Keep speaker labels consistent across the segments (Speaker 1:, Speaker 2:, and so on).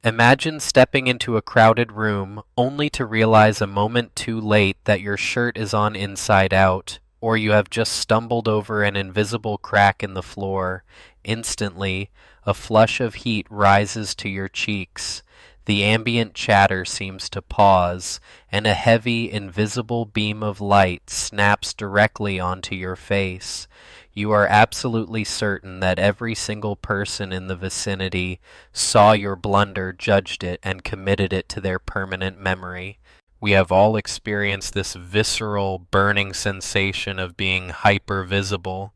Speaker 1: Imagine stepping into a crowded room only to realize a moment too late that your shirt is on inside out, or you have just stumbled over an invisible crack in the floor. Instantly, a flush of heat rises to your cheeks. The ambient chatter seems to pause, and a heavy, invisible beam of light snaps directly onto your face. You are absolutely certain that every single person in the vicinity saw your blunder, judged it, and committed it to their permanent memory. We have all experienced this visceral, burning sensation of being hyper-visible.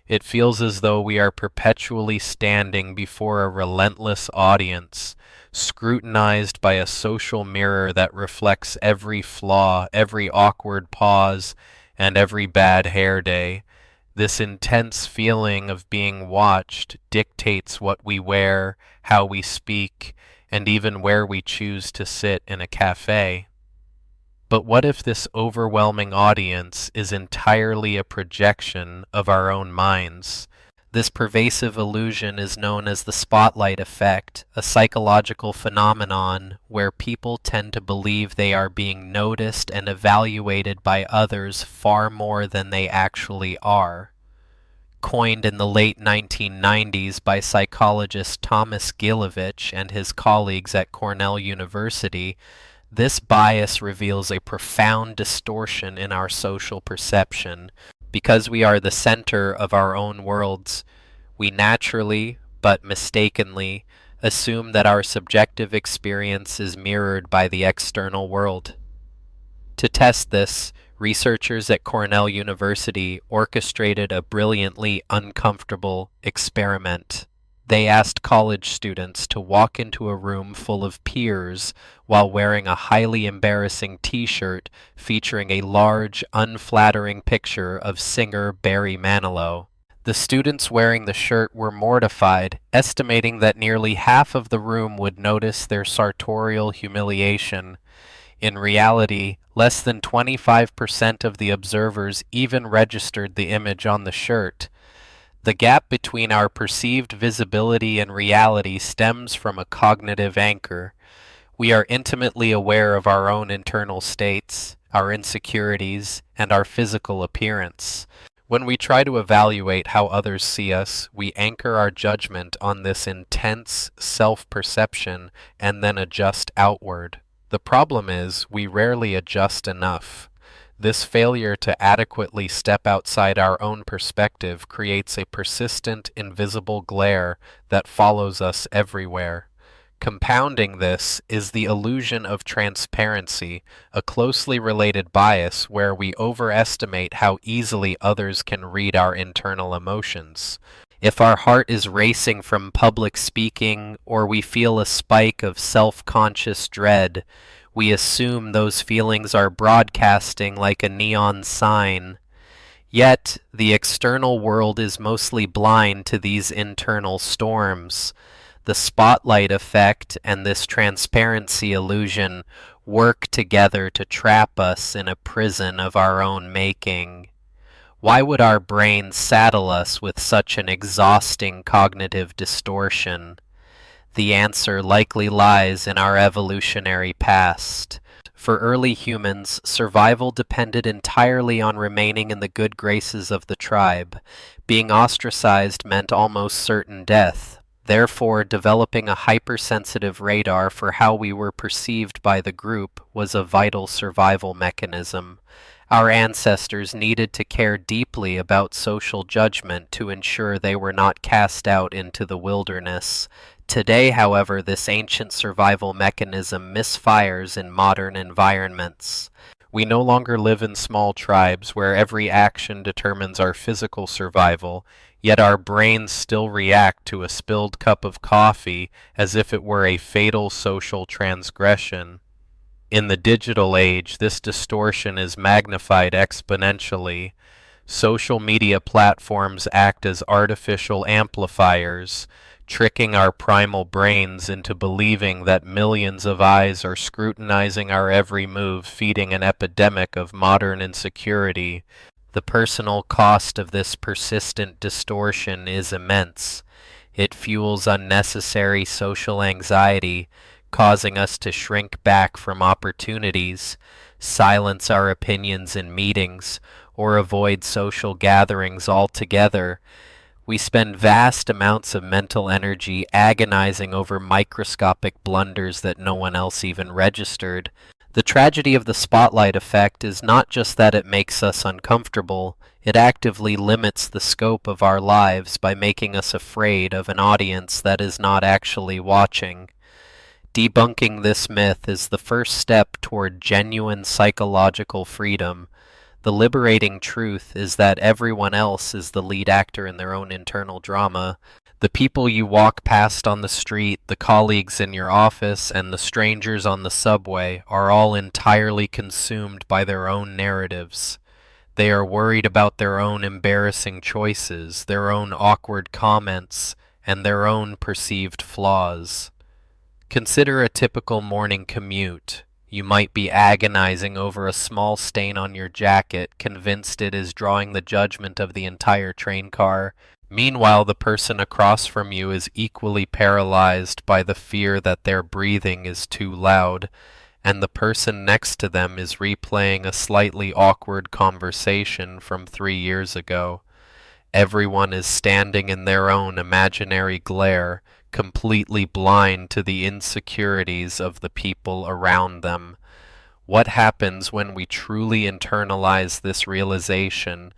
Speaker 1: It feels as though we are perpetually standing before a relentless audience, scrutinized by a social mirror that reflects every flaw, every awkward pause, and every bad hair day. This intense feeling of being watched dictates what we wear, how we speak, and even where we choose to sit in a cafe. But what if this overwhelming audience is entirely a projection of our own minds? This pervasive illusion is known as the spotlight effect, a psychological phenomenon where people tend to believe they are being noticed and evaluated by others far more than they actually are. Coined in the late 1990s by psychologist Thomas Gilovich and his colleagues at Cornell University, this bias reveals a profound distortion in our social perception. Because we are the center of our own worlds, we naturally, but mistakenly, assume that our subjective experience is mirrored by the external world. To test this, researchers at Cornell University orchestrated a brilliantly uncomfortable experiment. They asked college students to walk into a room full of peers while wearing a highly embarrassing t-shirt featuring a large, unflattering picture of singer Barry Manilow. The students wearing the shirt were mortified, estimating that nearly half of the room would notice their sartorial humiliation. In reality, less than 25% of the observers even registered the image on the shirt. The gap between our perceived visibility and reality stems from a cognitive anchor. We are intimately aware of our own internal states, our insecurities, and our physical appearance. When we try to evaluate how others see us, we anchor our judgment on this intense self-perception and then adjust outward. The problem is, we rarely adjust enough. This failure to adequately step outside our own perspective creates a persistent, invisible glare that follows us everywhere. Compounding this is the illusion of transparency, a closely related bias where we overestimate how easily others can read our internal emotions. If our heart is racing from public speaking, or we feel a spike of self-conscious dread, we assume those feelings are broadcasting like a neon sign. Yet, the external world is mostly blind to these internal storms. The spotlight effect and this transparency illusion work together to trap us in a prison of our own making. Why would our brains saddle us with such an exhausting cognitive distortion? The answer likely lies in our evolutionary past. For early humans, survival depended entirely on remaining in the good graces of the tribe. Being ostracized meant almost certain death. Therefore, developing a hypersensitive radar for how we were perceived by the group was a vital survival mechanism. Our ancestors needed to care deeply about social judgment to ensure they were not cast out into the wilderness. Today, however, this ancient survival mechanism misfires in modern environments. We no longer live in small tribes where every action determines our physical survival, yet our brains still react to a spilled cup of coffee as if it were a fatal social transgression. In the digital age, this distortion is magnified exponentially. Social media platforms act as artificial amplifiers, tricking our primal brains into believing that millions of eyes are scrutinizing our every move, feeding an epidemic of modern insecurity. The personal cost of this persistent distortion is immense. It fuels unnecessary social anxiety, causing us to shrink back from opportunities, silence our opinions in meetings, or avoid social gatherings altogether. We spend vast amounts of mental energy agonizing over microscopic blunders that no one else even registered. The tragedy of the spotlight effect is not just that it makes us uncomfortable, it actively limits the scope of our lives by making us afraid of an audience that is not actually watching. Debunking this myth is the first step toward genuine psychological freedom. The liberating truth is that everyone else is the lead actor in their own internal drama. The people you walk past on the street, the colleagues in your office, and the strangers on the subway are all entirely consumed by their own narratives. They are worried about their own embarrassing choices, their own awkward comments, and their own perceived flaws. Consider a typical morning commute. You might be agonizing over a small stain on your jacket, convinced it is drawing the judgment of the entire train car. Meanwhile, the person across from you is equally paralyzed by the fear that their breathing is too loud, and the person next to them is replaying a slightly awkward conversation from 3 years ago. Everyone is standing in their own imaginary glare, completely blind to the insecurities of the people around them. What happens when we truly internalize this realization,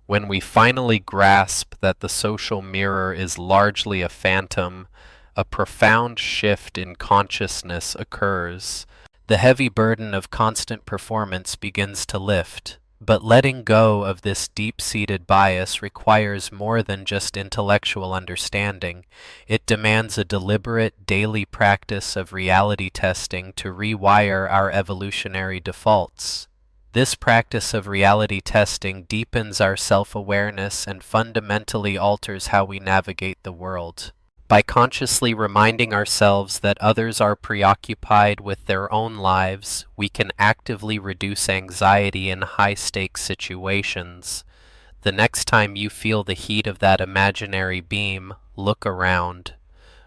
Speaker 1: when we finally grasp that the social mirror is largely a phantom? A profound shift in consciousness occurs. The heavy burden of constant performance begins to lift. But letting go of this deep-seated bias requires more than just intellectual understanding. It demands a deliberate, daily practice of reality testing to rewire our evolutionary defaults. This practice of reality testing deepens our self-awareness and fundamentally alters how we navigate the world. By consciously reminding ourselves that others are preoccupied with their own lives, we can actively reduce anxiety in high-stakes situations. The next time you feel the heat of that imaginary beam, look around.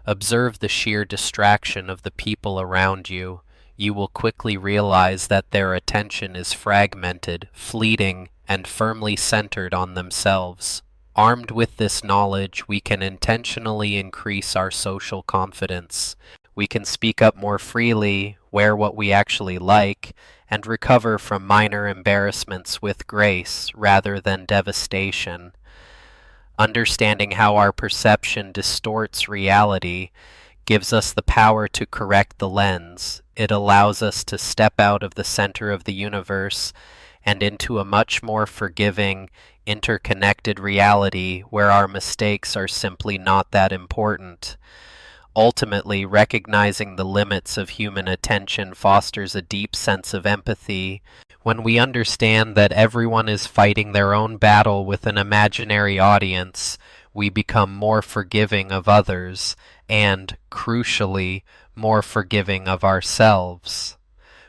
Speaker 1: Observe the sheer distraction of the people around you. You will quickly realize that their attention is fragmented, fleeting, and firmly centered on themselves. Armed with this knowledge, we can intentionally increase our social confidence. We can speak up more freely, wear what we actually like, and recover from minor embarrassments with grace rather than devastation. Understanding how our perception distorts reality gives us the power to correct the lens. It allows us to step out of the center of the universe and into a much more forgiving, interconnected reality where our mistakes are simply not that important. Ultimately, recognizing the limits of human attention fosters a deep sense of empathy. When we understand that everyone is fighting their own battle with an imaginary audience, we become more forgiving of others and, crucially, more forgiving of ourselves.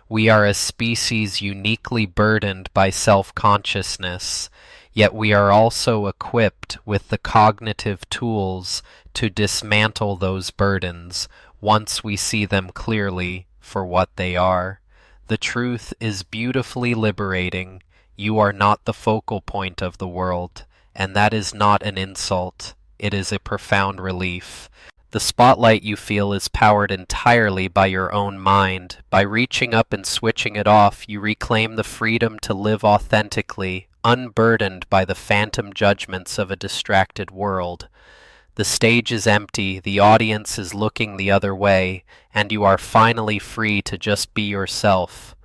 Speaker 1: We are a species uniquely burdened by self-consciousness, yet we are also equipped with the cognitive tools to dismantle those burdens once we see them clearly for what they are. The truth is beautifully liberating. You are not the focal point of the world, and that is not an insult. It is a profound relief. The spotlight you feel is powered entirely by your own mind. By reaching up and switching it off, you reclaim the freedom to live authentically, unburdened by the phantom judgments of a distracted world. The stage is empty, the audience is looking the other way, and you are finally free to just be yourself.